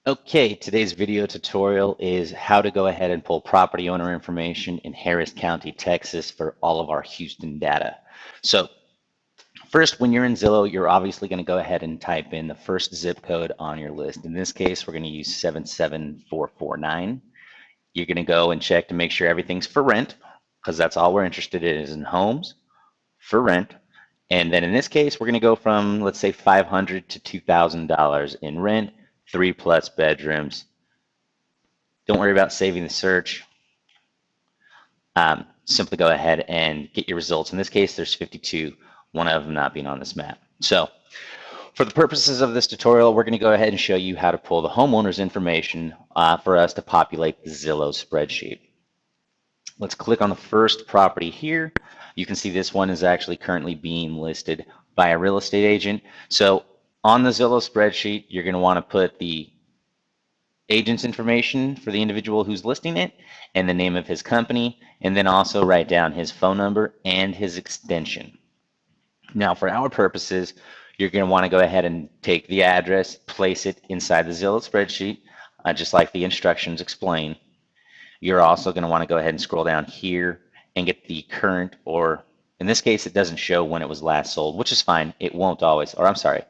Okay, today's video tutorial is how to go ahead and pull property owner information in Harris County, Texas for all of our Houston data. So first, when you're in Zillow, you're obviously going to go ahead and type in the first zip code on your list. In this case, we're going to use 77449. You're going to go and check to make sure everything's for rent, because that's all we're interested in is in homes for rent. And then in this case, we're going to go from, let's say, $500 to $2,000 in rent, 3+ bedrooms. Don't worry about saving the search. Simply go ahead and get your results. In this case, there's 52, one of them not being on this map. So for the purposes of this tutorial, we're going to go ahead and show you how to pull the homeowner's information for us to populate the Zillow spreadsheet. Let's click on the first property here. You can see this one is actually currently being listed by a real estate agent. So on the Zillow spreadsheet, you're going to want to put the agent's information for the individual who's listing it and the name of his company, and then also write down his phone number and his extension. Now, for our purposes, you're going to want to go ahead and take the address, place it inside the Zillow spreadsheet, just like the instructions explain. You're also going to want to go ahead and scroll down here and get the current, or in this case, it doesn't show when it was last sold, which is fine. It won't always, or I'm sorry.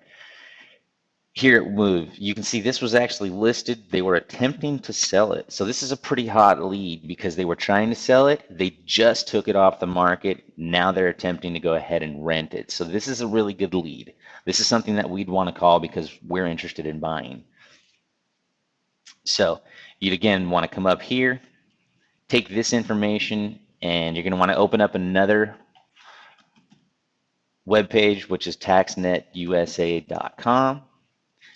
Here it moved. You can see this was actually listed. They were attempting to sell it. So this is a pretty hot lead because they were trying to sell it. They just took it off the market. Now they're attempting to go ahead and rent it. So this is a really good lead. This is something that we'd want to call because we're interested in buying. So you'd again want to come up here, take this information, and you're going to want to open up another web page, which is taxnetusa.com.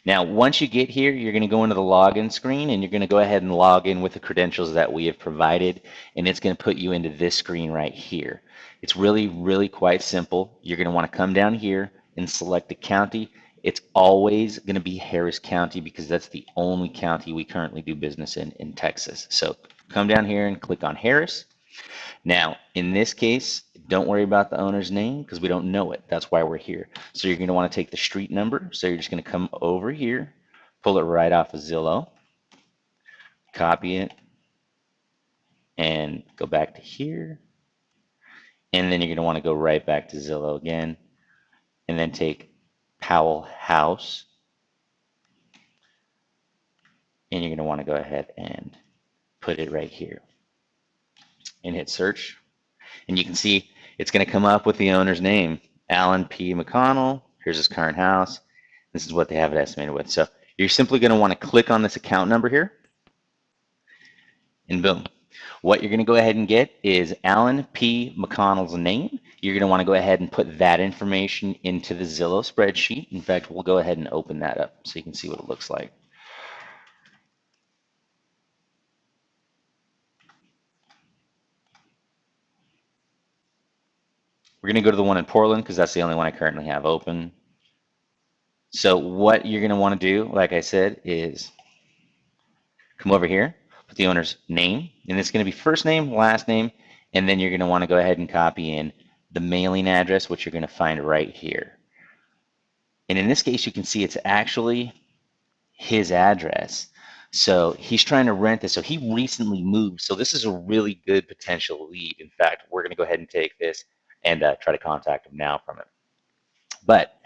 Now, once you get here, you're going to go into the login screen and you're going to go ahead and log in with the credentials that we have provided, and it's going to put you into this screen right here. It's really, really quite simple. You're going to want to come down here and select the county. It's always going to be Harris County because that's the only county we currently do business in Texas. So come down here and click on Harris. Now, in this case, don't worry about the owner's name because we don't know it. That's why we're here. So you're going to want to take the street number. So you're just going to come over here, pull it right off of Zillow, copy it, and go back to here. And then you're going to want to go right back to Zillow again, and then take Powell House. And you're going to want to go ahead and put it right here and hit search. And you can see it's going to come up with the owner's name, Alan P. McConnell. Here's his current house. This is what they have it estimated with. So you're simply going to want to click on this account number here, and boom. What you're going to go ahead and get is Alan P. McConnell's name. You're going to want to go ahead and put that information into the Zillow spreadsheet. In fact, we'll go ahead and open that up so you can see what it looks like. We're going to go to the one in Portland because that's the only one I currently have open. So what you're going to want to do, like I said, is come over here, put the owner's name, and it's going to be first name, last name, and then you're going to want to go ahead and copy in the mailing address, which you're going to find right here. And in this case, you can see it's actually his address. So he's trying to rent this. So he recently moved. So this is a really good potential lead. In fact, we're going to go ahead and take this and try to contact him now from it. But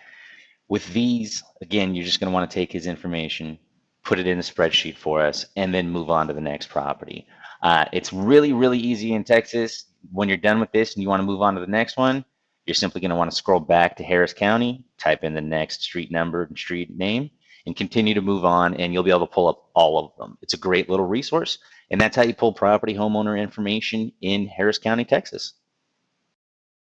with these, again, you're just going to want to take his information, put it in a spreadsheet for us, and then move on to the next property. It's really, really easy in Texas. When you're done with this and you want to move on to the next one, you're simply going to want to scroll back to Harris County, type in the next street number and street name, and continue to move on, and you'll be able to pull up all of them. It's a great little resource, and that's how you pull property homeowner information in Harris County, Texas.